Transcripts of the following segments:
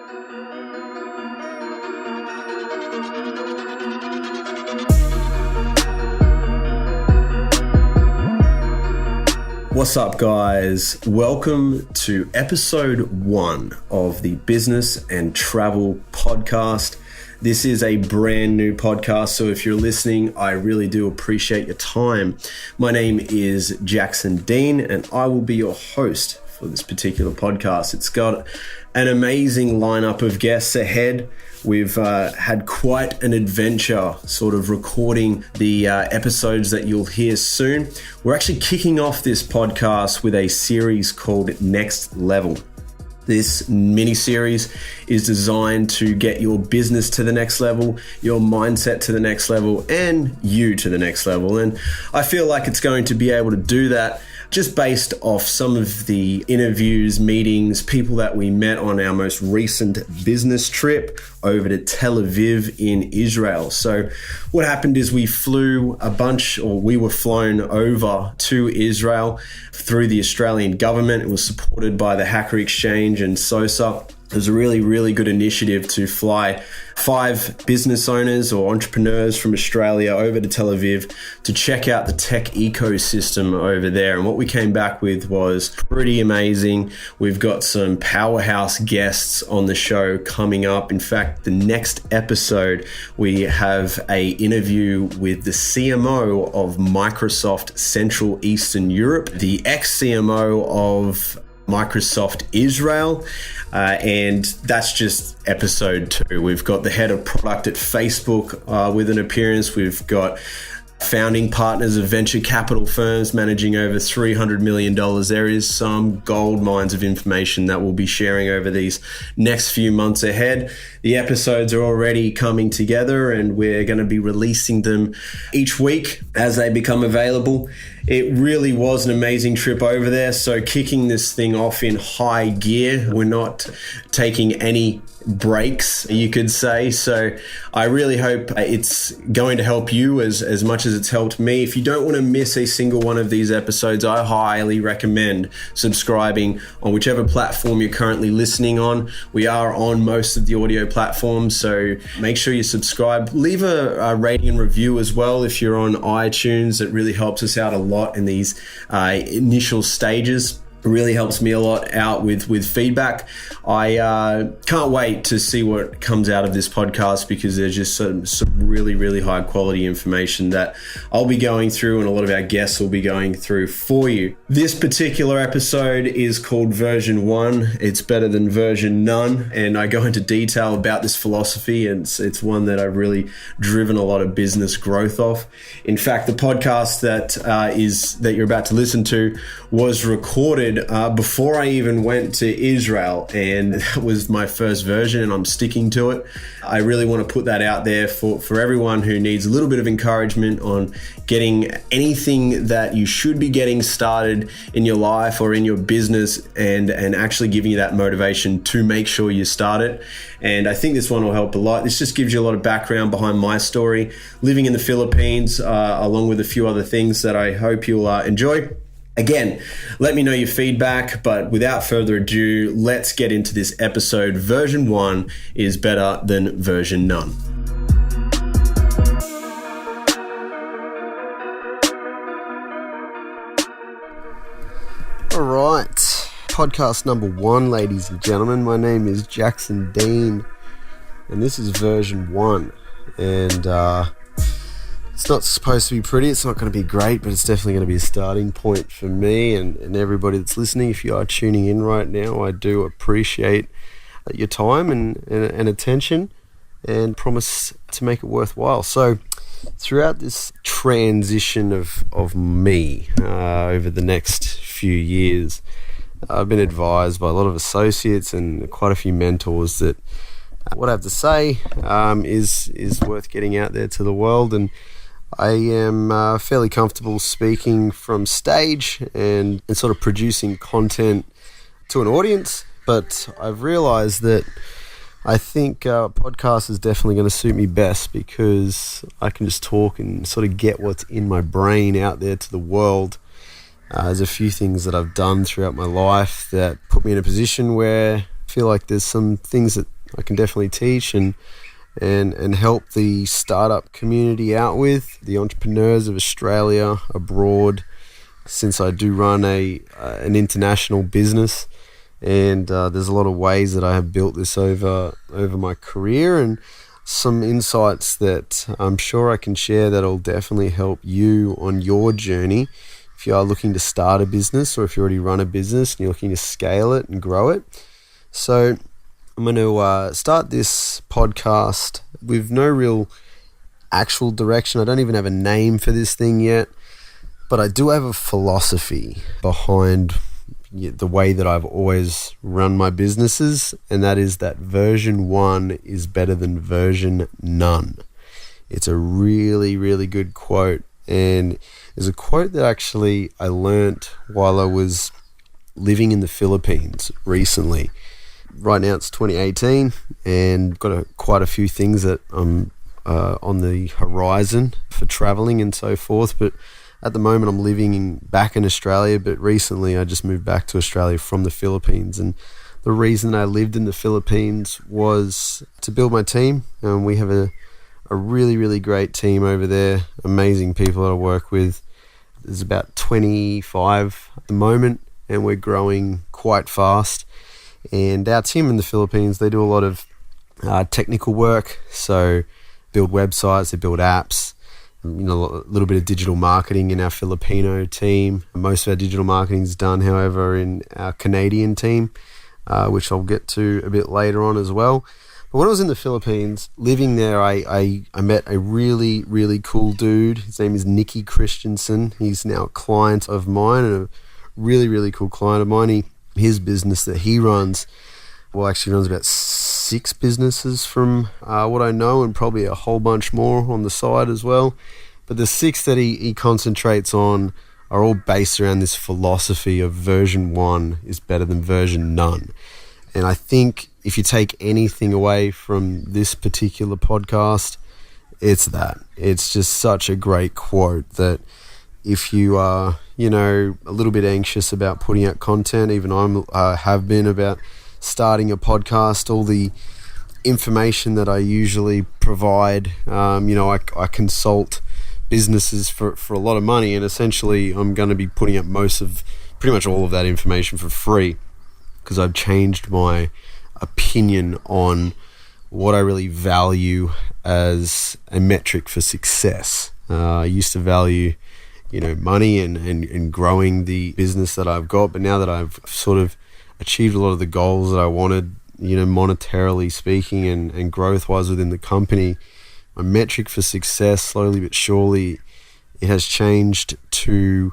What's up, guys? Welcome to episode 1 of the Business and Travel Podcast. This is a brand new podcast, so if you're listening, I really do appreciate your time. My name is Jackson Dean, and I will be your host for this particular podcast. It's got an amazing lineup of guests ahead. We've had quite an adventure sort of recording the episodes that you'll hear soon. We're actually kicking off this podcast with a series called Next Level. This mini-series is designed to get your business to the next level, your mindset to the next level, and you to the next level. And I feel like it's going to be able to do that just based off some of the interviews, meetings, people that we met on our most recent business trip over to Tel Aviv in Israel. So what happened is we were flown over to Israel through the Australian government. It was supported by the Hacker Exchange and SOSA. It was a really, really good initiative to fly 5 business owners or entrepreneurs from Australia over to Tel Aviv to check out the tech ecosystem over there. And what we came back with was pretty amazing. We've got some powerhouse guests on the show coming up. In fact, the next episode, we have an interview with the CMO of Microsoft Central Eastern Europe, the ex-CMO of Microsoft Israel, and that's just episode 2. We've got the head of product at Facebook with an appearance. We've got founding partners of venture capital firms managing over $300 million. There is some gold mines of information that we'll be sharing over these next few months ahead. The episodes are already coming together and we're going to be releasing them each week as they become available. It really was an amazing trip over there. So kicking this thing off in high gear, we're not taking any breaks, you could say. So I really hope it's going to help you as much as it's helped me. If you don't want to miss a single one of these episodes, I highly recommend subscribing on whichever platform you're currently listening on. We are on most of the audio platforms, so make sure you subscribe. Leave a rating and review as well if you're on iTunes. It really helps us out a lot in these initial stages. It really helps me a lot out with feedback. I can't wait to see what comes out of this podcast because there's just some really, really high quality information that I'll be going through and a lot of our guests will be going through for you. This particular episode is called Version 1. It's better than Version None. And I go into detail about this philosophy, and it's one that I've really driven a lot of business growth off. In fact, the podcast that you're about to listen to was recorded before I even went to Israel, and that was my first version and I'm sticking to it. I really want to put that out there for everyone who needs a little bit of encouragement on getting anything that you should be getting started in your life or in your business, and actually giving you that motivation to make sure you start it. And I think this one will help a lot. This just gives you a lot of background behind my story, living in the Philippines, along with a few other things that I hope you'll enjoy. Again, let me know your feedback, but without further ado, let's get into this episode. Version 1 is better than Version None. All right, podcast number 1, ladies and gentlemen. My name is Jackson Dean, and this is Version 1. And it's not supposed to be pretty, it's not going to be great, but it's definitely going to be a starting point for me and everybody that's listening. If you are tuning in right now, I do appreciate your time and attention, and promise to make it worthwhile. So throughout this transition of me over the next few years, I've been advised by a lot of associates and quite a few mentors that what I have to say is worth getting out there to the world, and I am fairly comfortable speaking from stage and sort of producing content to an audience, but I've realized that I think podcast is definitely going to suit me best because I can just talk and sort of get what's in my brain out there to the world. There's a few things that I've done throughout my life that put me in a position where I feel like there's some things that I can definitely teach and help the startup community out with, the entrepreneurs of Australia, abroad, since I do run an international business. And there's a lot of ways that I have built this over my career, and some insights that I'm sure I can share that'll definitely help you on your journey if you are looking to start a business, or if you already run a business and you're looking to scale it and grow it. So I'm going to start this podcast with no real actual direction. I don't even have a name for this thing yet, but I do have a philosophy behind the way that I've always run my businesses, and that is that version 1 is better than version none. It's a really, really good quote, and it's a quote that actually I learnt while I was living in the Philippines recently. Right now it's 2018, and got quite a few things that I'm on the horizon for traveling and so forth, but at the moment, I'm living back in Australia, but recently I just moved back to Australia from the Philippines. And the reason I lived in the Philippines was to build my team. And we have a really, really great team over there, amazing people that I work with. There's about 25 at the moment, and we're growing quite fast. And our team in the Philippines, they do a lot of technical work. So build websites, they build apps. A little bit of digital marketing in our Filipino team. Most of our digital marketing is done, however, in our Canadian team, which I'll get to a bit later on as well. But when I was in the Philippines, living there, I met a really, really cool dude. His name is Nicky Christensen. He's now a client of mine, and a really, really cool client of mine. His business that he runs, actually runs about 6 businesses from what I know, and probably a whole bunch more on the side as well. But the 6 that he concentrates on are all based around this philosophy of version 1 is better than version none. And I think if you take anything away from this particular podcast, it's that. It's just such a great quote that if you are, a little bit anxious about putting out content, even I have been about starting a podcast, all the information that I usually provide, I consult businesses for a lot of money, and essentially I'm going to be putting up pretty much all of that information for free, because I've changed my opinion on what I really value as a metric for success. I used to value money and growing the business that I've got, but now that I've sort of achieved a lot of the goals that I wanted, monetarily speaking and growth-wise within the company, my metric for success, slowly but surely, it has changed to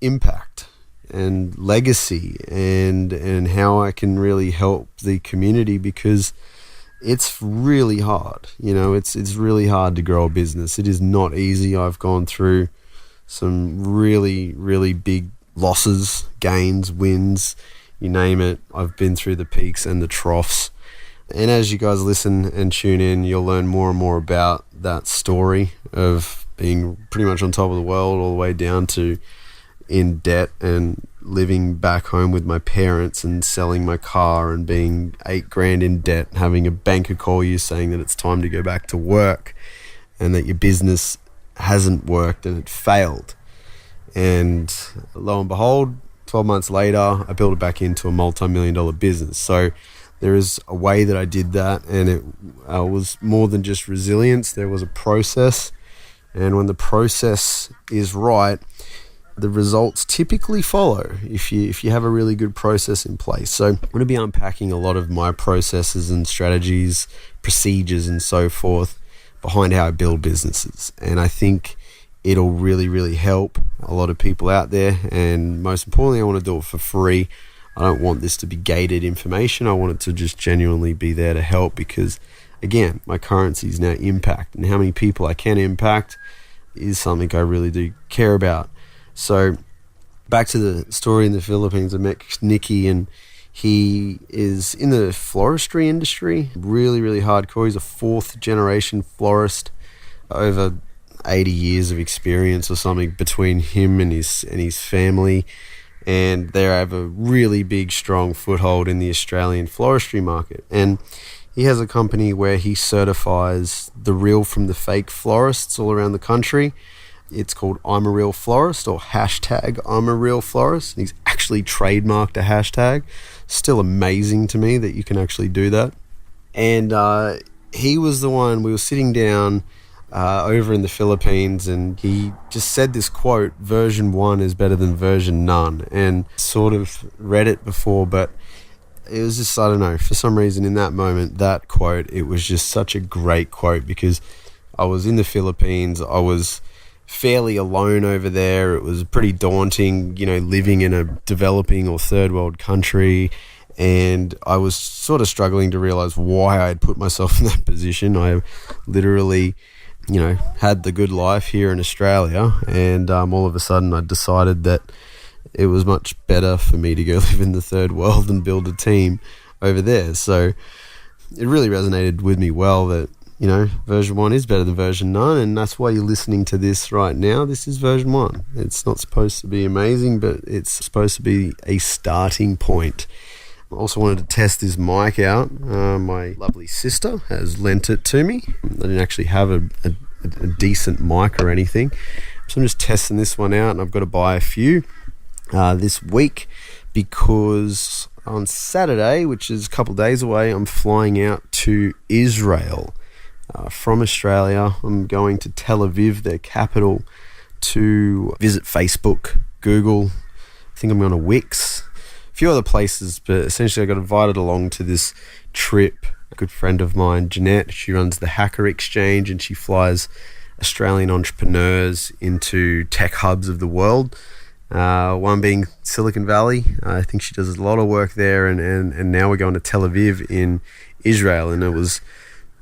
impact and legacy and how I can really help the community, because it's really hard. It's really hard to grow a business. It is not easy. I've gone through some really, really big losses, gains, wins, you name it. I've been through the peaks and the troughs. And as you guys listen and tune in, you'll learn more and more about that story of being pretty much on top of the world all the way down to in debt and living back home with my parents and selling my car and being $8,000 in debt, having a banker call you saying that it's time to go back to work and that your business hasn't worked and it failed. And lo and behold, 12 months later, I built it back into a multi-million-dollar business. So there is a way that I did that, and it was more than just resilience. There was a process, and when the process is right, the results typically follow if you have a really good process in place. So I'm going to be unpacking a lot of my processes and strategies, procedures, and so forth behind how I build businesses. And I think it'll really, really help a lot of people out there. And most importantly, I want to do it for free. I don't want this to be gated information. I want it to just genuinely be there to help, because, again, my currency is now impact. And how many people I can impact is something I really do care about. So back to the story in the Philippines, I met Nicky, and he is in the floristry industry, really, really hardcore. He's a 4th generation florist, over 80 years of experience or something between him and his family, and they have a really big, strong foothold in the Australian floristry market. And He has a company where he certifies the real from the fake florists all around the country. It's called I'm a Real Florist, or hashtag I'm a Real Florist. He's actually trademarked a hashtag. Still amazing to me that you can actually do that. And he was the one, we were sitting down over in the Philippines, and he just said this quote, version 1 is better than version none. And sort of read it before, but it was just, I don't know, for some reason in that moment, that quote, it was just such a great quote, because I was in the Philippines, I was fairly alone over there. It was pretty daunting, living in a developing or third world country, and I was sort of struggling to realize why I had put myself in that position. I literally, had the good life here in Australia, and all of a sudden I decided that it was much better for me to go live in the third world and build a team over there. So it really resonated with me well that, version 1 is better than version none, and that's why you're listening to this right now. This is version 1. It's not supposed to be amazing, but it's supposed to be a starting point. I also wanted to test this mic out. My lovely sister has lent it to me. I didn't actually have a decent mic or anything, so I'm just testing this one out, and I've got to buy a few this week, because on Saturday, which is a couple of days away, I'm flying out to Israel. From Australia, I'm going to Tel Aviv, their capital, to visit Facebook, Google. I think I'm going to Wix, a few other places, but essentially I got invited along to this trip. A good friend of mine, Jeanette, she runs the Hacker Exchange, and she flies Australian entrepreneurs into tech hubs of the world. One being Silicon Valley. I think she does a lot of work there, and now we're going to Tel Aviv in Israel, and it was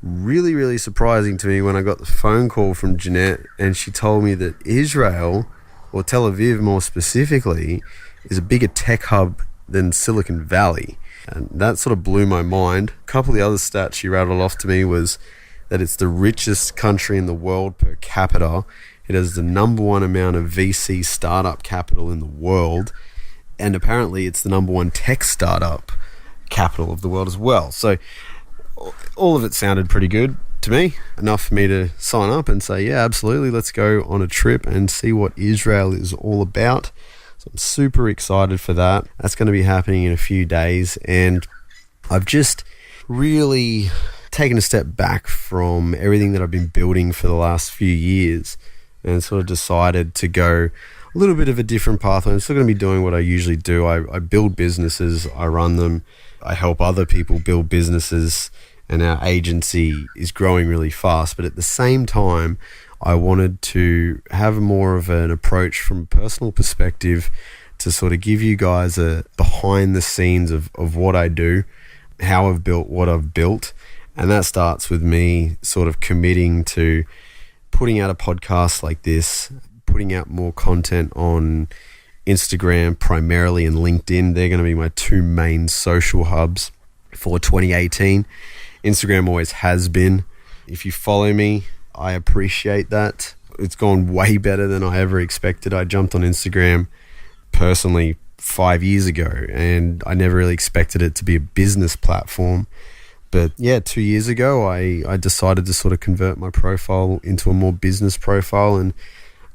really, really surprising to me when I got the phone call from Jeanette, and she told me that Israel, or Tel Aviv more specifically, is a bigger tech hub than Silicon Valley. And that sort of blew my mind. A couple of the other stats she rattled off to me was that it's the richest country in the world per capita. It has the number 1 amount of VC startup capital in the world, and apparently it's the number 1 tech startup capital of the world as well. So all of it sounded pretty good to me, enough for me to sign up and say, yeah, absolutely, let's go on a trip and see what Israel is all about. So I'm super excited for that. That's going to be happening in a few days, and I've just really taken a step back from everything that I've been building for the last few years, and sort of decided to go a little bit of a different path. I'm still going to be doing what I usually do. I build businesses, I run them, I help other people build businesses, and our agency is growing really fast. But at the same time, I wanted to have more of an approach from a personal perspective to sort of give you guys a behind the scenes of what I do, how I've built what I've built. And that starts with me sort of committing to putting out a podcast like this, putting out more content on Instagram primarily, and LinkedIn. They're going to be my 2 main social hubs for 2018. Instagram always has been. If you follow me, I appreciate that. It's gone way better than I ever expected. I jumped on Instagram personally 5 years ago, and I never really expected it to be a business platform. But yeah, 2 years ago, I decided to sort of convert my profile into a more business profile, and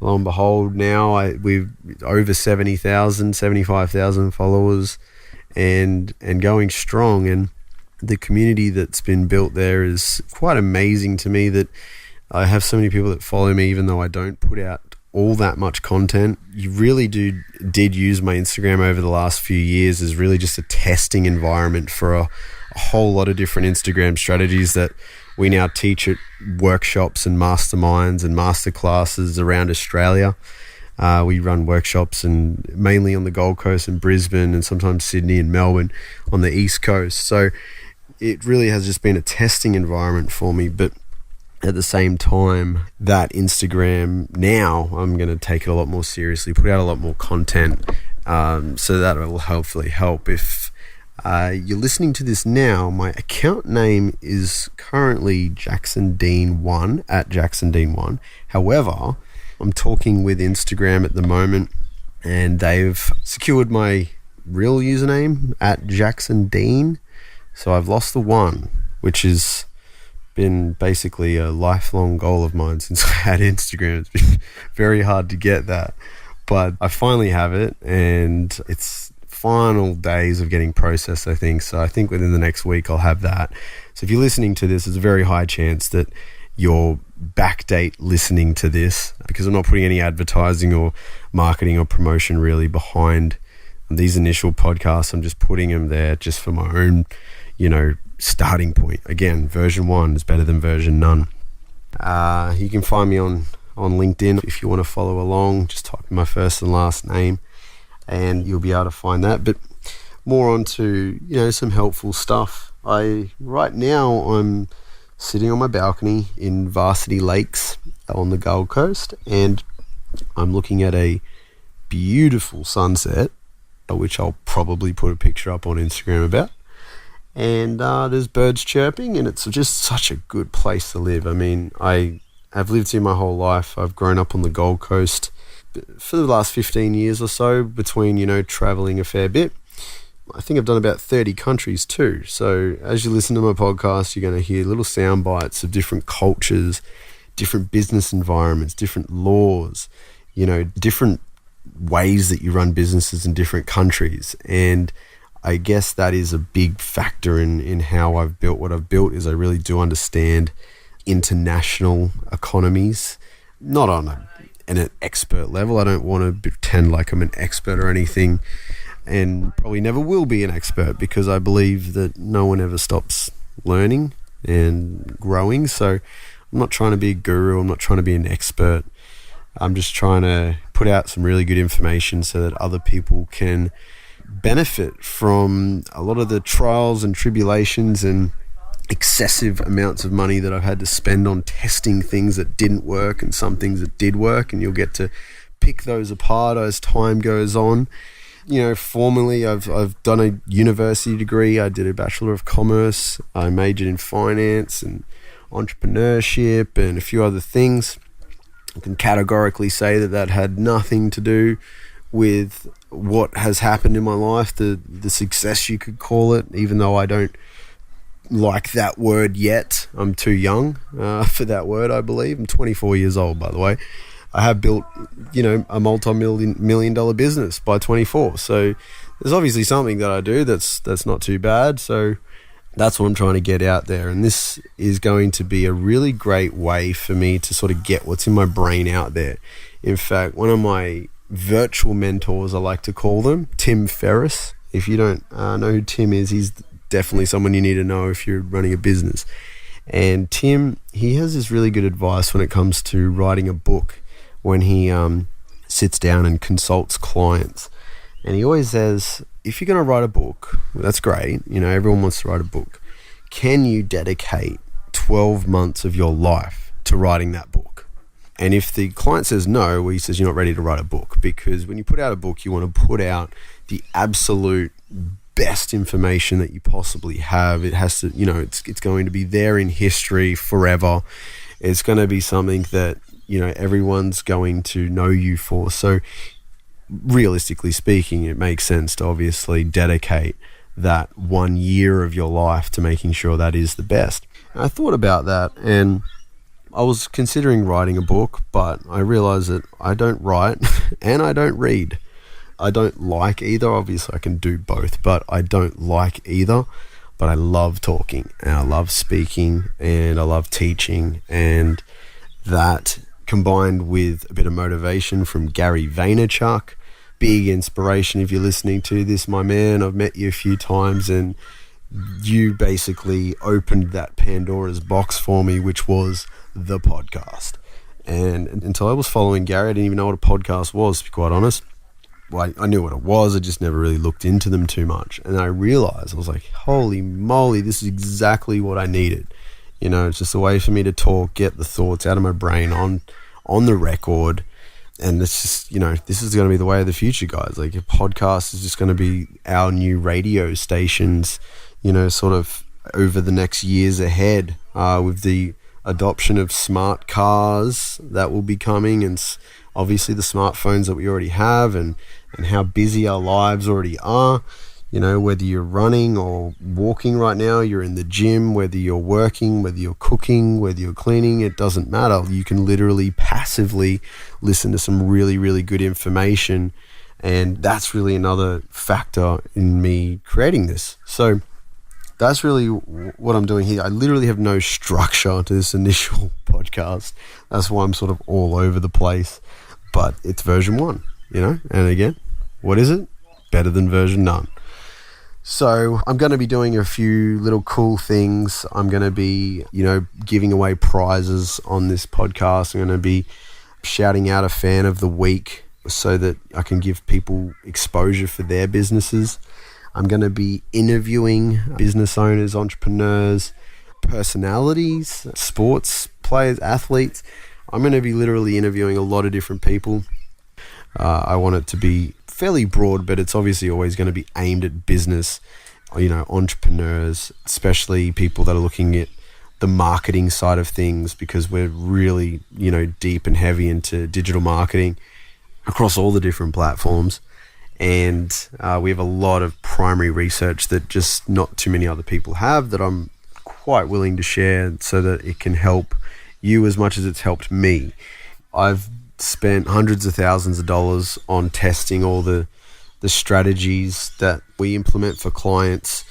lo and behold, now we've over 70,000, 75,000 followers, and going strong. And the community that's been built there is quite amazing to me, that I have so many people that follow me, even though I don't put out all that much content. You really did use my Instagram over the last few years as really just a testing environment for a whole lot of different Instagram strategies that we now teach at workshops and masterminds and masterclasses around Australia. We run workshops and mainly on the Gold Coast and Brisbane, and sometimes Sydney and Melbourne on the East Coast. So it really has just been a testing environment for me. But at the same time, that Instagram now, I'm going to take it a lot more seriously, put out a lot more content, so that will hopefully help. If you're listening to this now, my account name is currently Jackson Dean 1 at Jackson Dean 1. However, I'm talking with Instagram at the moment, and they've secured my real username at Jackson Dean. So I've lost the 1. which has been basically a lifelong goal of mine since I had Instagram. It's been very hard to get that, but I finally have it, and it's final days of getting processed, I think. So I think within the next week I'll have that. So if you're listening to this, there's a very high chance that you're backdate listening to this, because I'm not putting any advertising or marketing or promotion really behind these initial podcasts. I'm just putting them there just for my own, starting point. Again, version 1 is better than version none. You can find me on LinkedIn if you want to follow along. Just type in my first and last name and you'll be able to find that. But more onto, some helpful stuff. Right now I'm sitting on my balcony in Varsity Lakes on the Gold Coast, and I'm looking at a beautiful sunset, which I'll probably put a picture up on Instagram about. And there's birds chirping, and it's just such a good place to live. I mean, I have lived here my whole life. I've grown up on the Gold Coast for the last 15 years or so, between, traveling a fair bit. I think I've done about 30 countries too. So as you listen to my podcast, you're going to hear little sound bites of different cultures, different business environments, different laws, different ways that you run businesses in different countries. And I guess that is a big factor in how I've built what I've built, is I really do understand international economies, not on an expert level. I don't want to pretend like I'm an expert or anything, and probably never will be an expert, because I believe that no one ever stops learning and growing. So I'm not trying to be a guru. I'm not trying to be an expert. I'm just trying to put out some really good information so that other people can benefit from a lot of the trials and tribulations and excessive amounts of money that I've had to spend on testing things that didn't work and some things that did work, and you'll get to pick those apart as time goes on. Formally, I've done a university degree. I did a Bachelor of Commerce. I majored in finance and entrepreneurship and a few other things. I can categorically say that had nothing to do with what has happened in my life, the success you could call it, even though I don't like that word yet. I'm too young for that word, I believe. I'm 24 years old, by the way. I have built, a multi-million dollar business by 24. So there's obviously something that I do that's not too bad. So that's what I'm trying to get out there. And this is going to be a really great way for me to sort of get what's in my brain out there. In fact, one of my virtual mentors, I like to call them, Tim Ferriss. If you don't know who Tim is, he's definitely someone you need to know if you're running a business. And Tim, he has this really good advice when it comes to writing a book, when he sits down and consults clients. And he always says, if you're going to write a book, that's great. Everyone wants to write a book. Can you dedicate 12 months of your life to writing that book? And if the client says no, well, he says you're not ready to write a book, because when you put out a book, you want to put out the absolute best information that you possibly have. It has to, it's going to be there in history forever. It's going to be something that, everyone's going to know you for. So realistically speaking, it makes sense to obviously dedicate that 1 year of your life to making sure that is the best. And I thought about that, and I was considering writing a book, but I realized that I don't write and I don't read. I don't like either. Obviously I can do both, but I don't like either. But I love talking, and I love speaking, and I love teaching, and that combined with a bit of motivation from Gary Vaynerchuk, big inspiration if you're listening to this, my man. I've met you a few times, and you basically opened that Pandora's box for me, which was the podcast. And until I was following Gary, I didn't even know what a podcast was, to be quite honest. Well, I knew what it was, I just never really looked into them too much. And I realized, I was like, holy moly, this is exactly what I needed. It's just a way for me to talk, get the thoughts out of my brain on the record. And it's just, this is going to be the way of the future, guys. Like, a podcast is just going to be our new radio stations, sort of over the next years ahead, with the adoption of smart cars that will be coming, and obviously the smartphones that we already have, and how busy our lives already are. Whether you're running or walking right now, you're in the gym, whether you're working, whether you're cooking, whether you're cleaning, it doesn't matter. You can literally passively listen to some really, really good information. And that's really another factor in me creating this. So that's really what I'm doing here. I literally have no structure to this initial podcast. That's why I'm sort of all over the place. But it's version 1, And again, what is it? Better than version none. So I'm going to be doing a few little cool things. I'm going to be, giving away prizes on this podcast. I'm going to be shouting out a fan of the week so that I can give people exposure for their businesses. I'm going to be interviewing business owners, entrepreneurs, personalities, sports players, athletes. I'm going to be literally interviewing a lot of different people. I want it to be fairly broad, but it's obviously always going to be aimed at business, entrepreneurs, especially people that are looking at the marketing side of things, because we're really, deep and heavy into digital marketing across all the different platforms. And we have a lot of primary research that just not too many other people have, that I'm quite willing to share so that it can help you as much as it's helped me. I've spent hundreds of thousands of dollars on testing all the strategies that we implement for clients,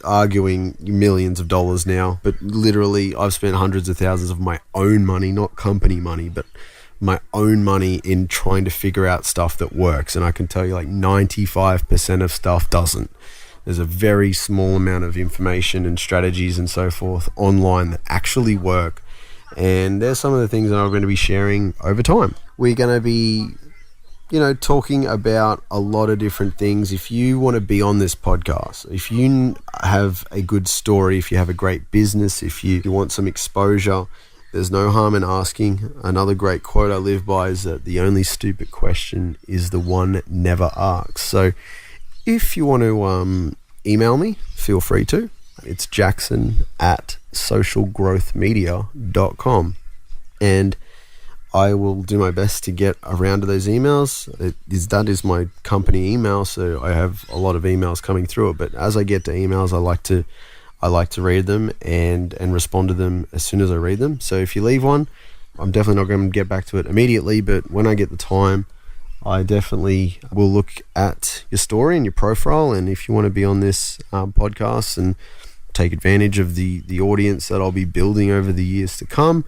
arguing millions of dollars now. But literally, I've spent hundreds of thousands of my own money, not company money, but my own money in trying to figure out stuff that works. And I can tell you 95% of stuff doesn't. There's a very small amount of information and strategies and so forth online that actually work. And there's some of the things that I'm going to be sharing over time. We're going to be, talking about a lot of different things. If you want to be on this podcast, if you have a good story, if you have a great business, if you want some exposure, there's no harm in asking. Another great quote I live by is that the only stupid question is the one never asked. So if you want to email me, feel free to. It's jackson@socialgrowthmedia.com. And I will do my best to get around to those emails. That is my company email, so I have a lot of emails coming through it. But as I get to emails, I like to read them and respond to them as soon as I read them. So if you leave one, I'm definitely not going to get back to it immediately, but when I get the time, I definitely will look at your story and your profile. And if you want to be on this podcast and take advantage of the audience that I'll be building over the years to come,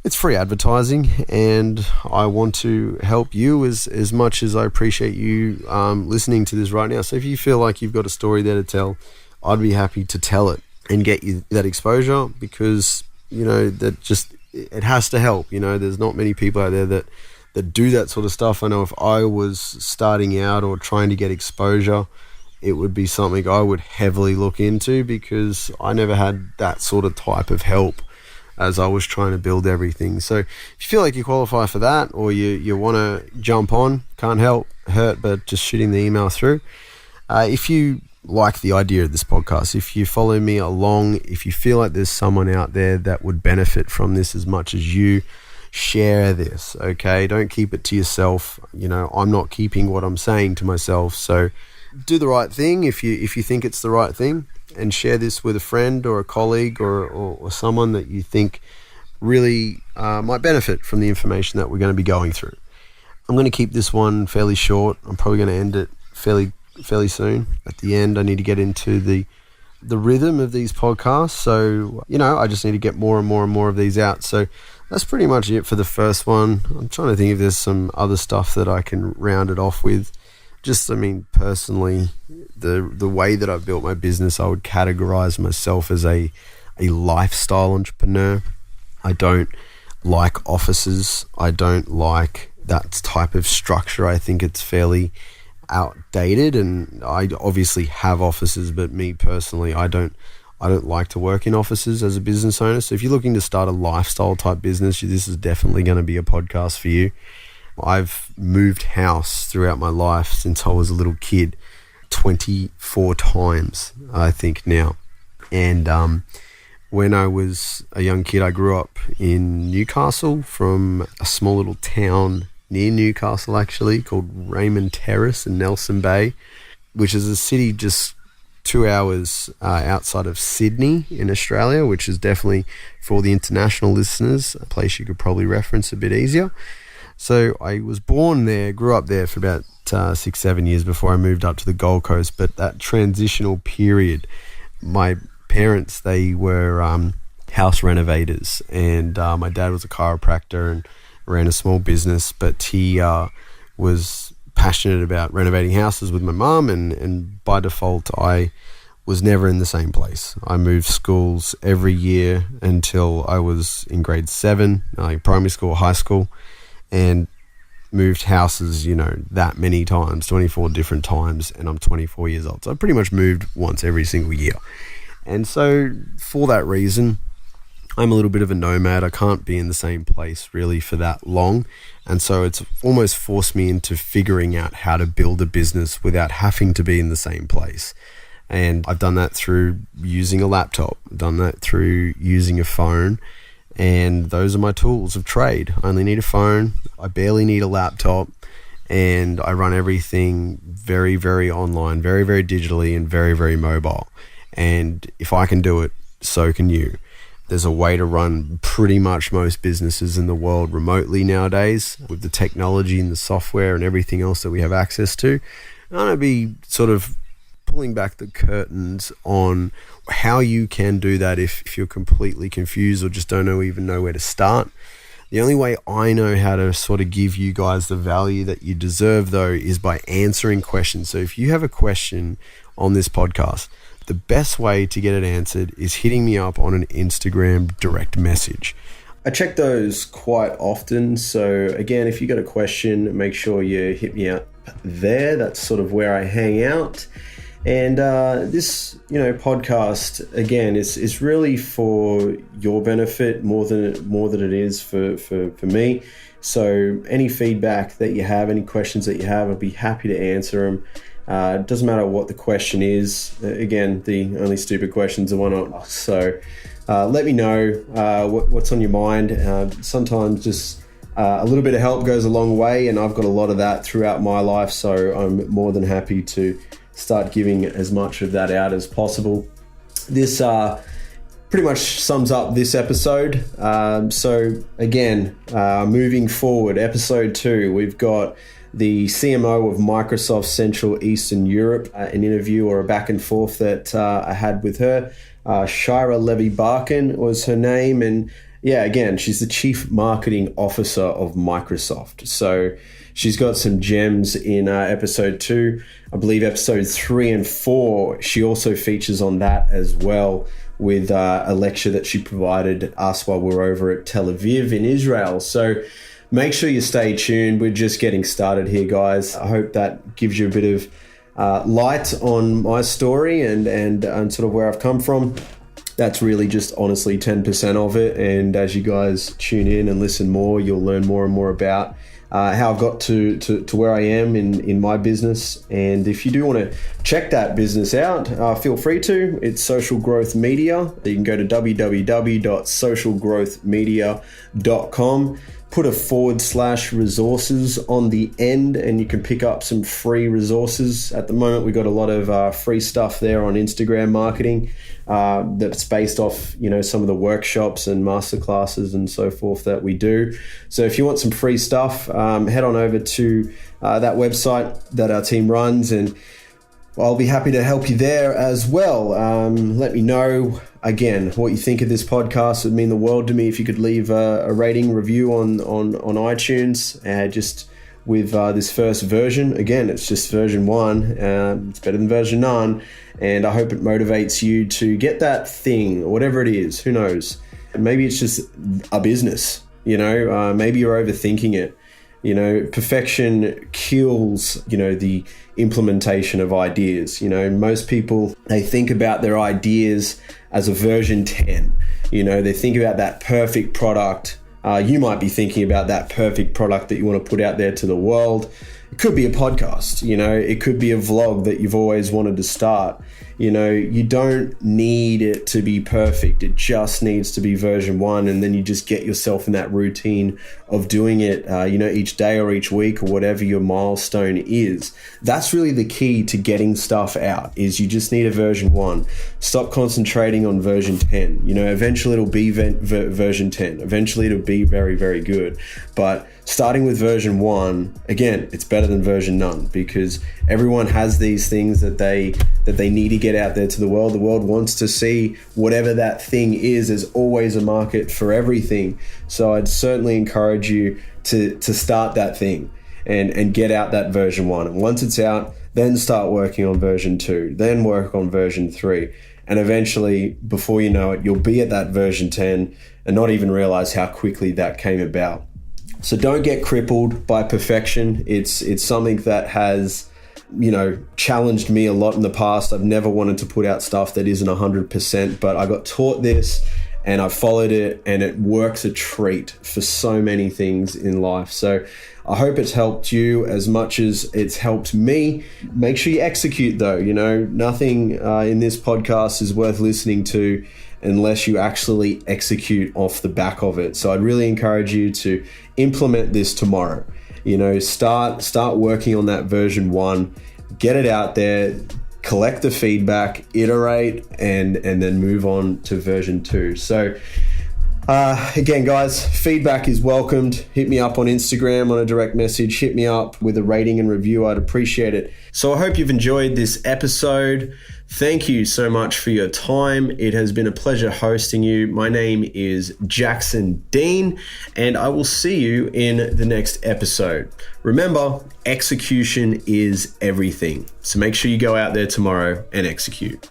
it's free advertising, and I want to help you as much as I appreciate you listening to this right now. So if you feel like you've got a story there to tell, I'd be happy to tell it and get you that exposure, because that just, it has to help. There's not many people out there that do that sort of stuff. I know if I was starting out or trying to get exposure, it would be something I would heavily look into, because I never had that sort of type of help as I was trying to build everything. So if you feel like you qualify for that, or you want to jump on, can't hurt but just shooting the email through. If you like the idea of this podcast, if you follow me along, if you feel like there's someone out there that would benefit from this as much as you, share this, okay? Don't keep it to yourself. I'm not keeping what I'm saying to myself. So do the right thing if you think it's the right thing, and share this with a friend or a colleague or someone that you think really might benefit from the information that we're going to be going through. I'm going to keep this one fairly short. I'm probably going to end it fairly soon. At the end, I need to get into the rhythm of these podcasts. So, I just need to get more and more and more of these out. So that's pretty much it for the first one. I'm trying to think if there's some other stuff that I can round it off with. Personally, the way that I've built my business, I would categorize myself as a lifestyle entrepreneur. I don't like offices. I don't like that type of structure. I think it's fairly outdated, and I obviously have offices, but me personally, I don't like to work in offices as a business owner. So if you're looking to start a lifestyle type business, this is definitely going to be a podcast for you. I've moved house throughout my life since I was a little kid, 24 times, I think now. And when I was a young kid, I grew up in Newcastle, from a small little town near Newcastle, actually, called Raymond Terrace in Nelson Bay. which is a city just 2 hours outside of Sydney in Australia, which is definitely, for all the international listeners, a place you could probably reference a bit easier. So I was born there, grew up there for about 6-7 years before I moved up to the Gold Coast. But that transitional period, my parents, they were house renovators, and my dad was a chiropractor and ran a small business, but he was passionate about renovating houses with my mum, and by default I was never in the same place. I moved schools every year until I was in grade 7, like primary school, high school, and moved houses, that many times, 24 different times, and I'm 24 years old. So I pretty much moved once every single year. And so for that reason, I'm a little bit of a nomad. I can't be in the same place really for that long. And so it's almost forced me into figuring out how to build a business without having to be in the same place. And I've done that through using a laptop, done that through using a phone. And those are my tools of trade. I only need a phone. I barely need a laptop. And I run everything very, very online, very, very digitally, and very, very mobile. And if I can do it, so can you. There's a way to run pretty much most businesses in the world remotely nowadays with the technology and the software and everything else that we have access to. I'm going to be sort of pulling back the curtains on how you can do that if you're completely confused or just don't even know where to start. The only way I know how to sort of give you guys the value that you deserve, though, is by answering questions. So if you have a question on this podcast, the best way to get it answered is hitting me up on an Instagram direct message. I check those quite often. So again, if you got a question, make sure you hit me up there. That's sort of where I hang out. And this, podcast again is really for your benefit more than it is for me. So any feedback that you have, any questions that you have, I'd be happy to answer them. It doesn't matter what the question is. Again, the only stupid questions are one on. So let me know what's on your mind. Sometimes just a little bit of help goes a long way, and I've got a lot of that throughout my life. So I'm more than happy to start giving as much of that out as possible. This pretty much sums up this episode. So again, moving forward, episode 2, we've got the CMO of Microsoft Central Eastern Europe, an interview or a back and forth that I had with her. Shira Levy-Barkin was her name. And yeah, again, she's the Chief Marketing Officer of Microsoft. So she's got some gems in episode 2. I believe episode 3 and 4, she also features on that as well, with a lecture that she provided us while we were over at Tel Aviv in Israel. So make sure you stay tuned. We're just getting started here, guys. I hope that gives you a bit of light on my story and sort of where I've come from. That's really just honestly 10% of it. And as you guys tune in and listen more, you'll learn more and more about how I've got to where I am in my business. And if you do want to check that business out, feel free to. It's Social Growth Media. You can go to www.socialgrowthmedia.com. Put a /resources on the end, and you can pick up some free resources. At the moment, we've got a lot of free stuff there on Instagram marketing that's based off, some of the workshops and masterclasses and so forth that we do. So if you want some free stuff, head on over to that website that our team runs, and I'll be happy to help you there as well. Let me know, again, what you think of this podcast. It would mean the world to me if you could leave a rating review on iTunes, just with this first version. Again, it's just version 1. It's better than version none. And I hope it motivates you to get that thing, whatever it is. Who knows? Maybe it's just a business, maybe you're overthinking it. Perfection kills, the implementation of ideas. Most people, they think about their ideas as a version 10. They think about that perfect product. You might be thinking about that perfect product that you want to put out there to the world. It could be a podcast, it could be a vlog that you've always wanted to start. You don't need it to be perfect. It just needs to be version 1, and then you just get yourself in that routine of doing it, each day or each week or whatever your milestone is. That's really the key to getting stuff out, is you just need a version 1. Stop concentrating on version 10. Eventually it'll be version 10. Eventually it'll be very, very good. But starting with version 1, again, it's better than version none, because everyone has these things that they need to get out there to the world. The world wants to see whatever that thing is. There's always a market for everything. So I'd certainly encourage you to start that thing and get out that version 1. And once it's out, then start working on version 2, then work on version 3. And eventually, before you know it, you'll be at that version 10 and not even realize how quickly that came about. So don't get crippled by perfection. It's something that has, challenged me a lot in the past. I've never wanted to put out stuff that isn't 100%, but I got taught this and I followed it, and it works a treat for so many things in life. So I hope it's helped you as much as it's helped me. Make sure you execute though. Nothing in this podcast is worth listening to unless you actually execute off the back of it. So I'd really encourage you to implement this tomorrow. Start working on that version 1, get it out there, collect the feedback, iterate, and then move on to version 2. So again, guys, feedback is welcomed. Hit me up on Instagram on a direct message. Hit me up with a rating and review. I'd appreciate it. So I hope you've enjoyed this episode. Thank you so much for your time. It has been a pleasure hosting you. My name is Jackson Dean, and I will see you in the next episode. Remember, execution is everything. So make sure you go out there tomorrow and execute.